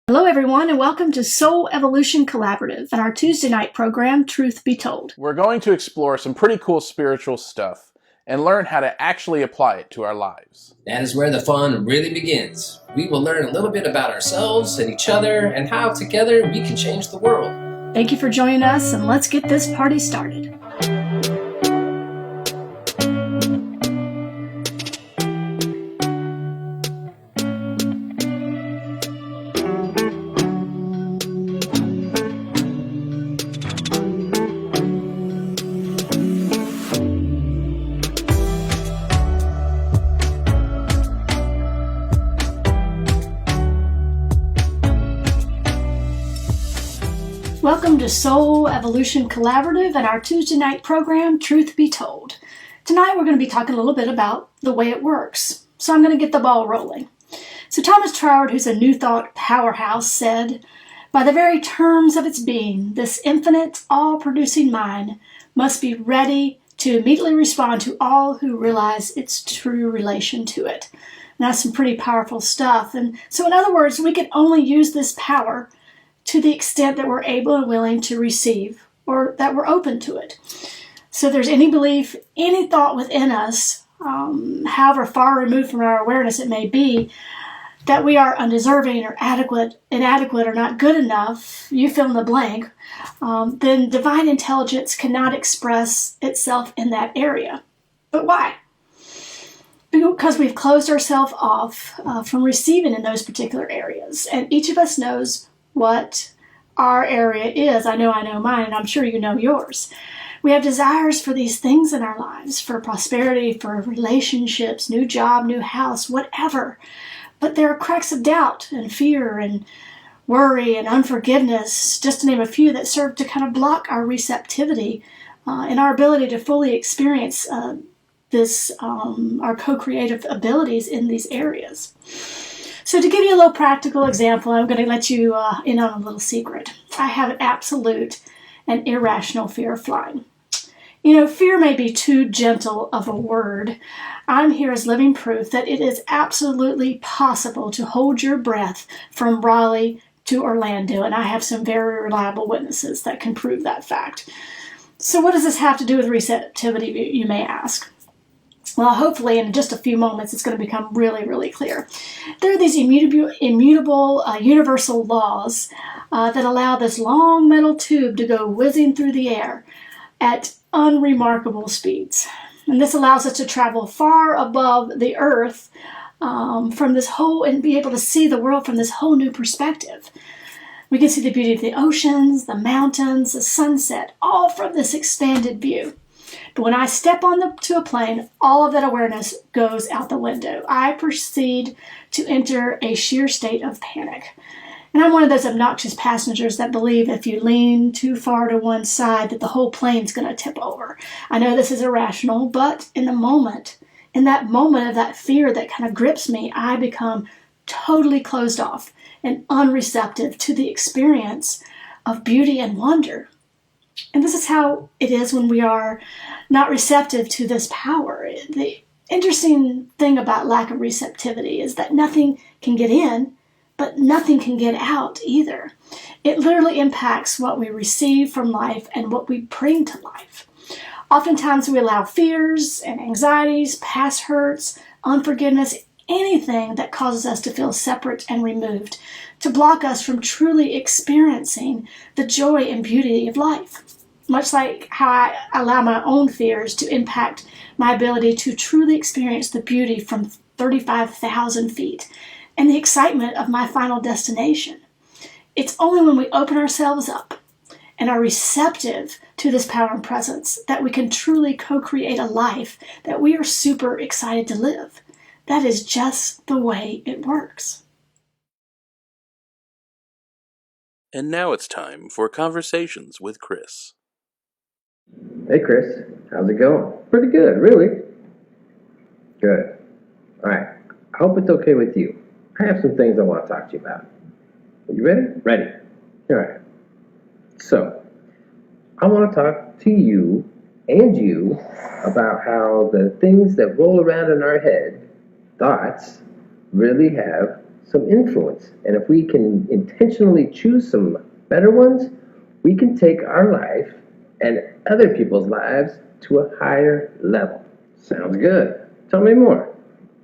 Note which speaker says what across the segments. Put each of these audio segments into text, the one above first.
Speaker 1: Hello, everyone, and welcome to Soul Evolution Collaborative and our Tuesday night program, Truth Be Told.
Speaker 2: We're going to explore some pretty cool spiritual stuff and learn how to actually apply it to our lives.
Speaker 3: That is where the fun really begins. We will learn a little bit about ourselves and each other and how together we can change the world.
Speaker 1: Thank you for joining us, and let's get this party started. Welcome to Soul Evolution Collaborative and our Tuesday night program, Truth Be Told. Tonight we're going to be talking a little bit about the way it works. So I'm going to get the ball rolling. So Thomas Troward, who's a New Thought powerhouse, said, "By the very terms of its being, this infinite, all-producing mind must be ready to immediately respond to all who realize its true relation to it." And that's some pretty powerful stuff. And so in other words, we can only use this power to the extent that we're able and willing to receive, or that we're open to it. So if there's any belief, any thought within us, however far removed from our awareness it may be, that we are undeserving or inadequate or not good enough, you fill in the blank, then divine intelligence cannot express itself in that area. But why? Because we've closed ourselves off from receiving in those particular areas. And each of us knows what our area is. I know mine, and I'm sure you know yours. We have desires for these things in our lives, for prosperity, for relationships, new job, new house, whatever. But there are cracks of doubt and fear and worry and unforgiveness, just to name a few, that serve to kind of block our receptivity and our ability to fully experience our co-creative abilities in these areas. So to give you a little practical example, I'm going to let you in on a little secret. I have an absolute and irrational fear of flying. You know, fear may be too gentle of a word. I'm here as living proof that it is absolutely possible to hold your breath from Raleigh to Orlando, and I have some very reliable witnesses that can prove that fact. So what does this have to do with receptivity, you may ask? Well, hopefully in just a few moments it's going to become really, really clear. There are these immutable universal laws that allow this long metal tube to go whizzing through the air at unremarkable speeds. And this allows us to travel far above the earth from this whole, and be able to see the world from this whole new perspective. We can see the beauty of the oceans, the mountains, the sunset, all from this expanded view. But when I step onto a plane, all of that awareness goes out the window. I proceed to enter a sheer state of panic. And I'm one of those obnoxious passengers that believe if you lean too far to one side that the whole plane's going to tip over. I know this is irrational, but in that moment of that fear that kind of grips me, I become totally closed off and unreceptive to the experience of beauty and wonder. And this is how it is when we are not receptive to this power. The interesting thing about lack of receptivity is that nothing can get in, but nothing can get out either. It literally impacts what we receive from life and what we bring to life. Oftentimes we allow fears and anxieties, past hurts, unforgiveness, anything that causes us to feel separate and removed, to block us from truly experiencing the joy and beauty of life. Much like how I allow my own fears to impact my ability to truly experience the beauty from 35,000 feet and the excitement of my final destination. It's only when we open ourselves up and are receptive to this power and presence that we can truly co-create a life that we are super excited to live. That is just the way it works.
Speaker 4: And now it's time for Conversations with Chris.
Speaker 5: Hey Chris, how's it going? Pretty good, really. Good. Alright, I hope it's okay with you. I have some things I want to talk to you about. Are you ready? Ready. Alright. So, I want to talk to you and you about how the things that roll around in our head, thoughts, really have some influence. And if we can intentionally choose some better ones, we can take our life and other people's lives to a higher level. Sounds good. Tell me more.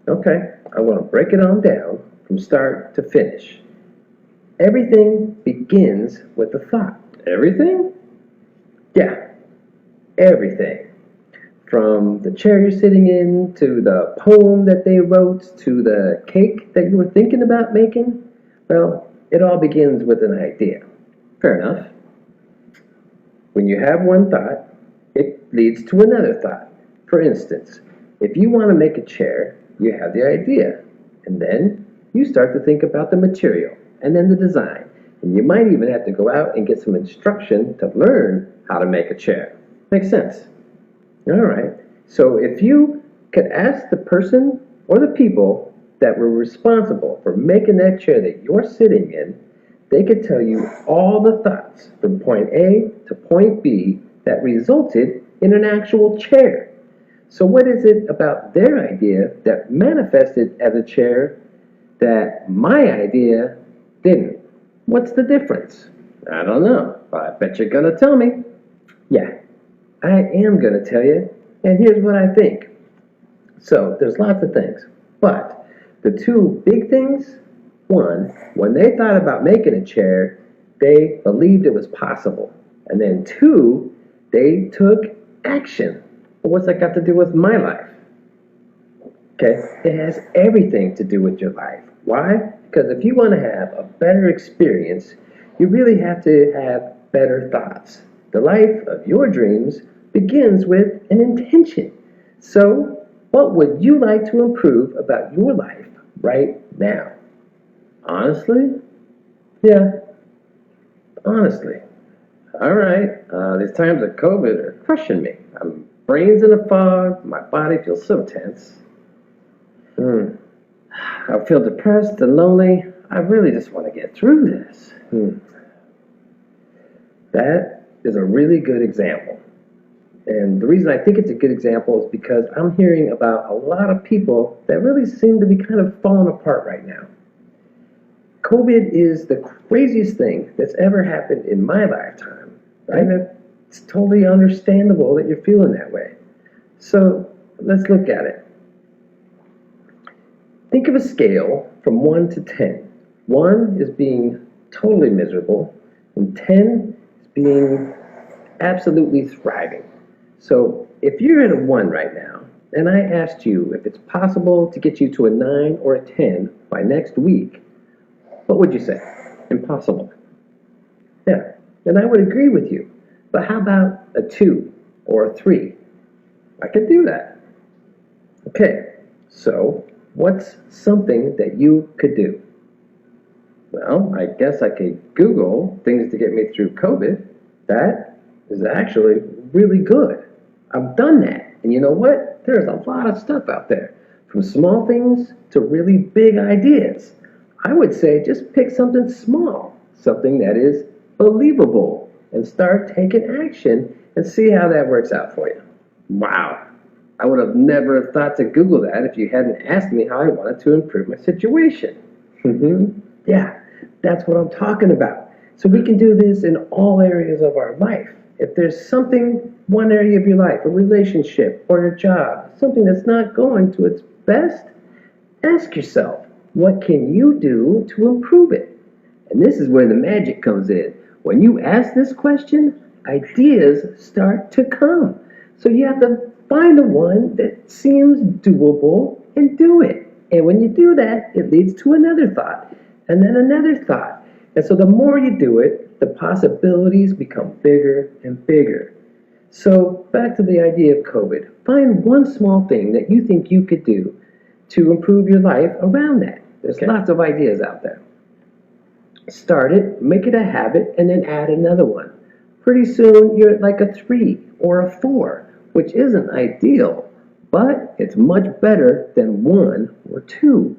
Speaker 5: Okay, I want to break it on down from start to finish. Everything begins with a thought. Everything? Yeah, everything. From the chair you're sitting in, to the poem that they wrote, to the cake that you were thinking about making, well, it all begins with an idea. Fair enough. When you have one thought, it leads to another thought. For instance, if you want to make a chair, you have the idea, and then you start to think about the material, and then the design, and you might even have to go out and get some instruction to learn how to make a chair. Makes sense? All right, so if you could ask the person or the people that were responsible for making that chair that you're sitting in, they could tell you all the thoughts from point A to point B that resulted in an actual chair. So what is it about their idea that manifested as a chair that my idea didn't? What's the difference? I don't know, but I bet you're gonna tell me. Yeah, I am going to tell you, and here's what I think. So, there's lots of things, but the two big things, one, when they thought about making a chair, they believed it was possible. And then two, they took action. Well, what's that got to do with my life? Okay, it has everything to do with your life. Why? Because if you want to have a better experience, you really have to have better thoughts. The life of your dreams begins with an intention. So, what would you like to improve about your life right now? Honestly? Yeah, honestly. All right, these times of COVID are crushing me. My brain's in a fog, my body feels so tense. I feel depressed and lonely. I really just want to get through this. That is a really good example. And the reason I think it's a good example is because I'm hearing about a lot of people that really seem to be kind of falling apart right now. COVID is the craziest thing that's ever happened in my lifetime, right? And it's totally understandable that you're feeling that way. So let's look at it. Think of a scale from 1 to 10. 1 is being totally miserable, and 10 is being absolutely thriving. So if you're at a 1 right now, and I asked you if it's possible to get you to a 9 or a 10 by next week, what would you say? Impossible. Yeah, and I would agree with you. But how about a 2 or a 3? I could do that. Okay, so what's something that you could do? Well, I guess I could Google things to get me through COVID. That is actually really good. I've done that. And you know what? There's a lot of stuff out there. From small things to really big ideas. I would say just pick something small. Something that is believable. And start taking action and see how that works out for you. Wow. I would have never thought to Google that if you hadn't asked me how I wanted to improve my situation. Yeah, that's what I'm talking about. So we can do this in all areas of our life. If there's something, one area of your life, a relationship or a job, something that's not going to its best, ask yourself, what can you do to improve it? And this is where the magic comes in. When you ask this question, ideas start to come. So you have to find the one that seems doable and do it. And when you do that, it leads to another thought, and then another thought. And so the more you do it, the possibilities become bigger and bigger. So back to the idea of COVID. Find one small thing that you think you could do to improve your life around that. There's lots of ideas out there. Start it, make it a habit, and then add another one. Pretty soon you're at like a 3 or a 4, which isn't ideal, but it's much better than 1 or 2.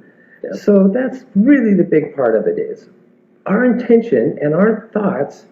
Speaker 5: So that's really the big part of it is. Our intention and our thoughts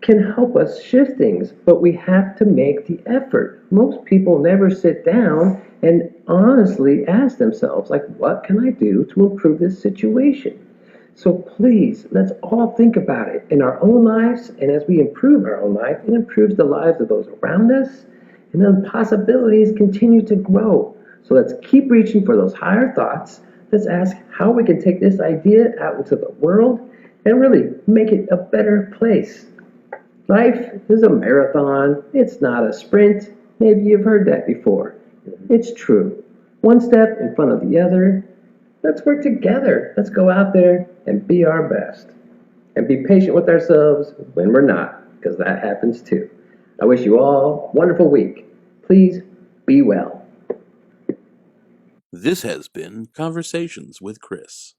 Speaker 5: can help us shift things, but we have to make the effort. Most people never sit down and honestly ask themselves, like, what can I do to improve this situation? So please, let's all think about it in our own lives, and as we improve our own life, it improves the lives of those around us, and then possibilities continue to grow. So let's keep reaching for those higher thoughts. Let's ask how we can take this idea out into the world and really make it a better place. Life is a marathon, it's not a sprint. Maybe you've heard that before. It's true. One step in front of the other. Let's work together. Let's go out there and be our best. And be patient with ourselves when we're not, because that happens too. I wish you all a wonderful week. Please be well.
Speaker 4: This has been Conversations with Chris.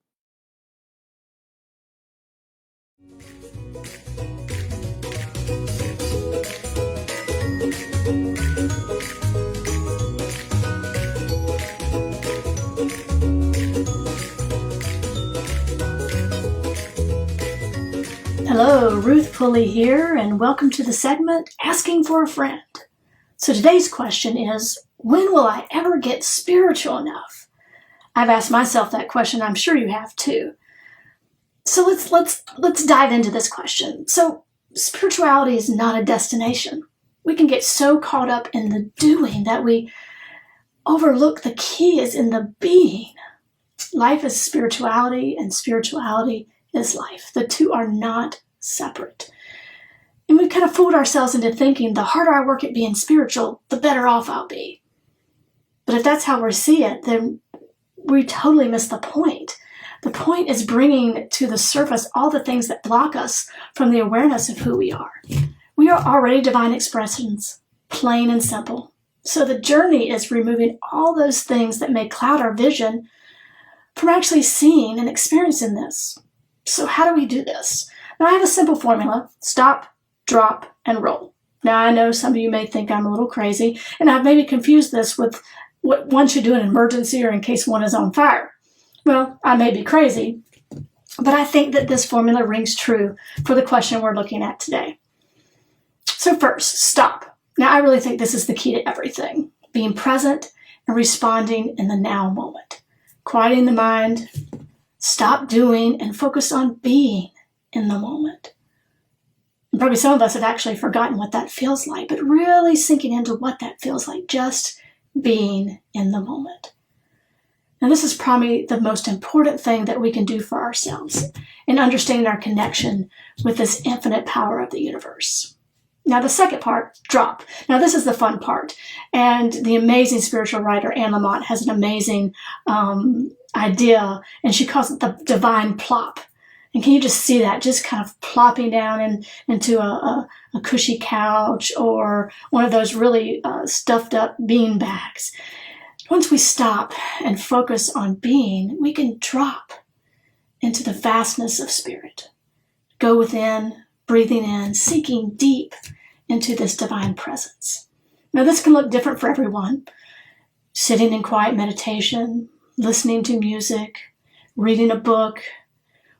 Speaker 1: Hello, Ruth Pulley here, and welcome to the segment Asking for a Friend. So today's question is, when will I ever get spiritual enough? I've asked myself that question. I'm sure you have too. So let's dive into this question. So spirituality is not a destination. We can get so caught up in the doing that we overlook the key is in the being. Life is spirituality, and spirituality is life. The two are not separate. And we kind of fooled ourselves into thinking the harder I work at being spiritual, the better off I'll be. But if that's how we see it, then we totally miss the point. The point is bringing to the surface all the things that block us from the awareness of who we are. We are already divine expressions, plain and simple. So the journey is removing all those things that may cloud our vision from actually seeing and experiencing this. So how do we do this? Now I have a simple formula: stop, drop, and roll. Now I know some of you may think I'm a little crazy, and I've maybe confused this with what one should do in an emergency or in case one is on fire. Well, I may be crazy, but I think that this formula rings true for the question we're looking at today. So first, stop. Now I really think this is the key to everything: being present and responding in the now moment. Quieting the mind, stop doing, and focus on being in the moment. And probably some of us have actually forgotten what that feels like, but really sinking into what that feels like, just being in the moment. Now this is probably the most important thing that we can do for ourselves in understanding our connection with this infinite power of the universe. Now the second part, drop. Now this is the fun part, and the amazing spiritual writer Anne Lamott has an amazing idea, and she calls it the divine plop. And can you just see that, just kind of plopping down into a cushy couch or one of those really stuffed up bean bags. Once we stop and focus on being, we can drop into the vastness of spirit. Go within, breathing in, sinking deep into this divine presence. Now this can look different for everyone. Sitting in quiet meditation, listening to music, reading a book,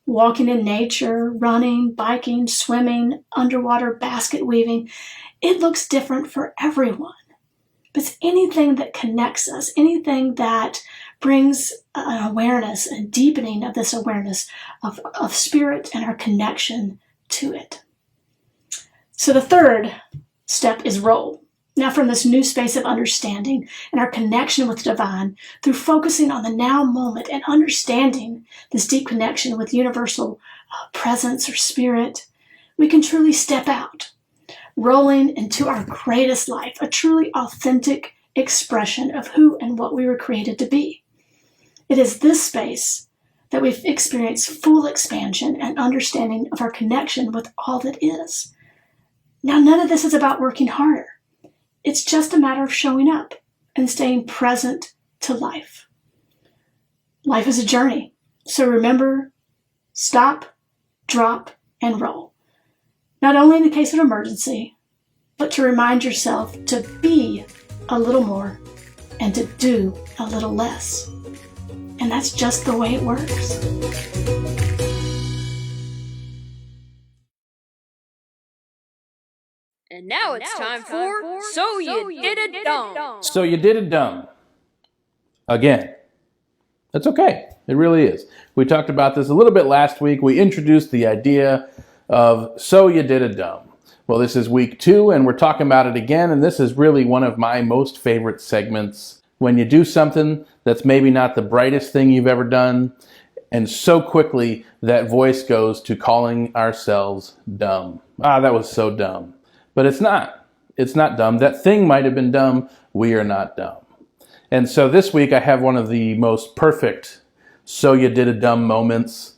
Speaker 1: walking in nature, running, biking, swimming, underwater basket weaving. It looks different for everyone. But it's anything that connects us, anything that brings an awareness and deepening of this awareness of spirit and our connection to it. So the third step is roll. Now from this new space of understanding and our connection with the divine, through focusing on the now moment and understanding this deep connection with universal presence or spirit, we can truly step out, rolling into our greatest life, a truly authentic expression of who and what we were created to be. It is this space that we've experienced full expansion and understanding of our connection with all that is. Now, none of this is about working harder. It's just a matter of showing up and staying present to life. Life is a journey. So remember, stop, drop, and roll. Not only in the case of an emergency, but to remind yourself to be a little more and to do a little less. And that's just the way it works.
Speaker 6: And now it's time for So You Did It Dumb.
Speaker 2: So you did it dumb. Again. That's okay. It really is. We talked about this a little bit last week. We introduced the idea of so you did a dumb. Well, this is week 2, and we're talking about it again, and this is really one of my most favorite segments. When you do something that's maybe not the brightest thing you've ever done, and so quickly that voice goes to calling ourselves dumb. That was so dumb. But it's not. It's not dumb. That thing might have been dumb. We are not dumb. And so this week I have one of the most perfect so you did a dumb moments.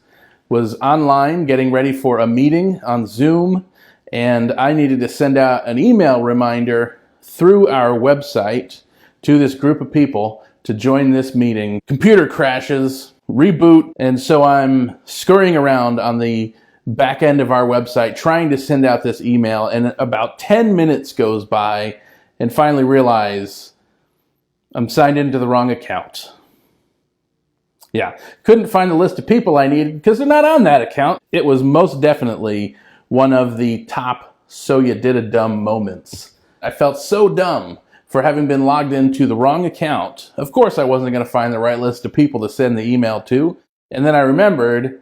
Speaker 2: Was online getting ready for a meeting on Zoom, and I needed to send out an email reminder through our website to this group of people to join this meeting. Computer crashes, reboot, and so I'm scurrying around on the back end of our website trying to send out this email, and about 10 minutes goes by and finally realize I'm signed into the wrong account. Yeah, couldn't find the list of people I needed because they're not on that account. It was most definitely one of the top so you did a dumb moments. I felt so dumb for having been logged into the wrong account. Of course I wasn't going to find the right list of people to send the email to. And then I remembered,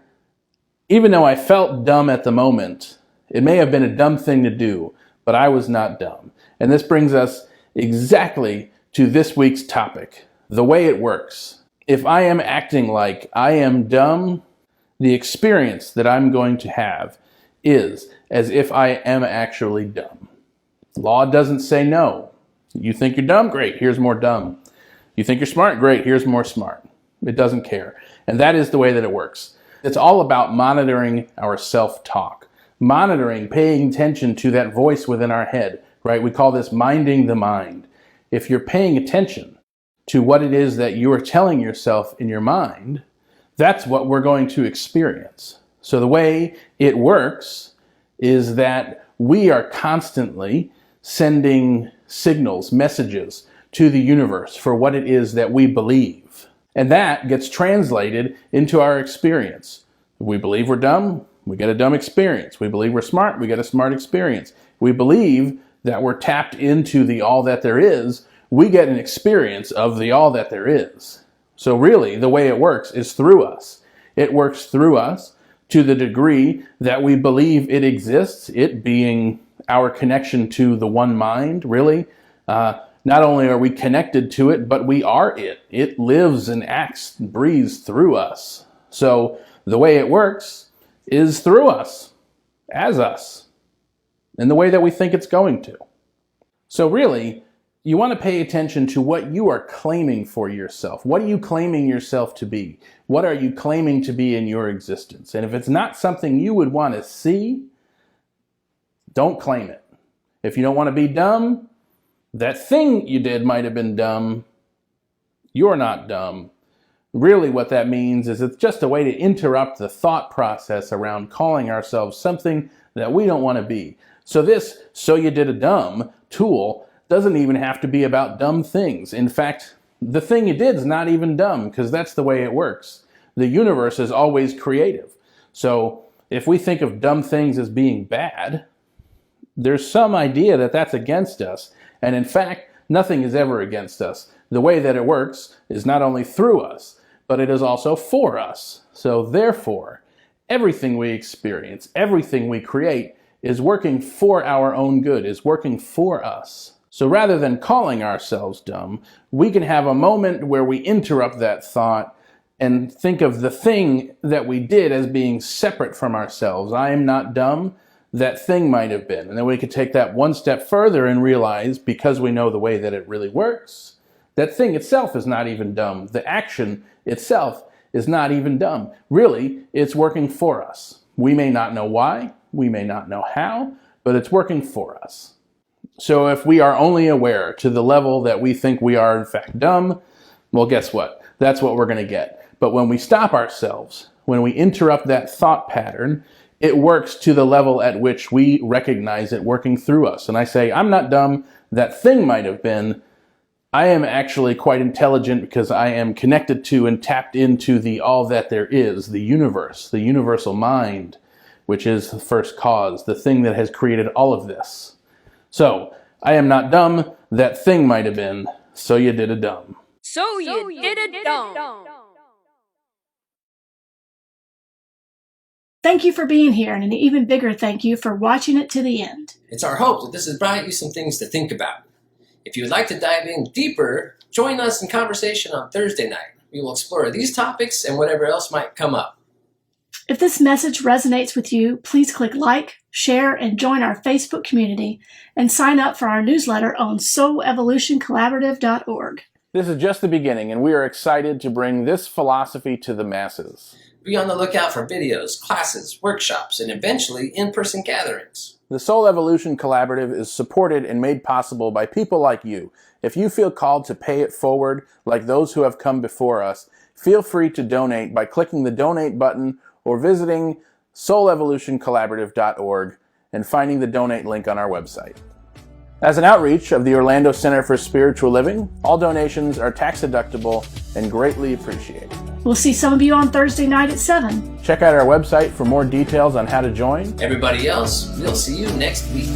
Speaker 2: even though I felt dumb at the moment, it may have been a dumb thing to do, but I was not dumb. And this brings us exactly to this week's topic, the way it works. If I am acting like I am dumb, the experience that I'm going to have is as if I am actually dumb. Law doesn't say no. You think you're dumb? Great, here's more dumb. You think you're smart? Great, here's more smart. It doesn't care. And that is the way that it works. It's all about monitoring our self-talk. Monitoring, paying attention to that voice within our head, right? We call this minding the mind. If you're paying attention to what it is that you are telling yourself in your mind, that's what we're going to experience. So the way it works is that we are constantly sending signals, messages to the universe for what it is that we believe. And that gets translated into our experience. If we believe we're dumb, we get a dumb experience. We believe we're smart, we get a smart experience. We believe that we're tapped into the all that there is, we get an experience of the all that there is. So really, the way it works is through us. It works through us to the degree that we believe it exists, it being our connection to the one mind, really. Not only are we connected to it, but we are it. It lives and acts and breathes through us. So the way it works is through us, as us, in the way that we think it's going to. So really, you want to pay attention to what you are claiming for yourself. What are you claiming yourself to be? What are you claiming to be in your existence? And if it's not something you would want to see, don't claim it. If you don't want to be dumb, that thing you did might have been dumb. You're not dumb. Really what that means is it's just a way to interrupt the thought process around calling ourselves something that we don't want to be. So this so you did a dumb tool doesn't even have to be about dumb things. In fact, the thing you did is not even dumb because that's the way it works. The universe is always creative. So if we think of dumb things as being bad, there's some idea that that's against us. And in fact, nothing is ever against us. The way that it works is not only through us, but it is also for us. So therefore, everything we experience, everything we create is working for our own good, is working for us. So rather than calling ourselves dumb, we can have a moment where we interrupt that thought and think of the thing that we did as being separate from ourselves. I am not dumb. That thing might have been. And then we could take that one step further and realize, because we know the way that it really works, that thing itself is not even dumb. The action itself is not even dumb. Really, it's working for us. We may not know why, we may not know how, but it's working for us. So if we are only aware to the level that we think we are in fact dumb, well, guess what? That's what we're going to get. But when we stop ourselves, when we interrupt that thought pattern, it works to the level at which we recognize it working through us. And I say, I'm not dumb. That thing might have been. I am actually quite intelligent because I am connected to and tapped into the all that there is, the universe, the universal mind, which is the first cause, the thing that has created all of this. So, I am not dumb. That thing might have been. So you did a dumb.
Speaker 6: So you did a dumb.
Speaker 1: Thank you for being here, and an even bigger thank you for watching it to the end.
Speaker 3: It's our hope that this has brought you some things to think about. If you would like to dive in deeper, join us in conversation on Thursday night. We will explore these topics and whatever else might come up.
Speaker 1: If this message resonates with you, please click like, share, and join our Facebook community, and sign up for our newsletter on soulevolutioncollaborative.org.
Speaker 2: This is just the beginning, and we are excited to bring this philosophy to the masses.
Speaker 3: Be on the lookout for videos, classes, workshops, and eventually in-person gatherings.
Speaker 2: The Soul Evolution Collaborative is supported and made possible by people like you. If you feel called to pay it forward, like those who have come before us, feel free to donate by clicking the donate button or visiting soulevolutioncollaborative.org and finding the donate link on our website. As an outreach of the Orlando Center for Spiritual Living, all donations are tax deductible and greatly appreciated.
Speaker 1: We'll see some of you on Thursday night at 7.
Speaker 2: Check out our website for more details on how to join.
Speaker 3: Everybody else, we'll see you next week.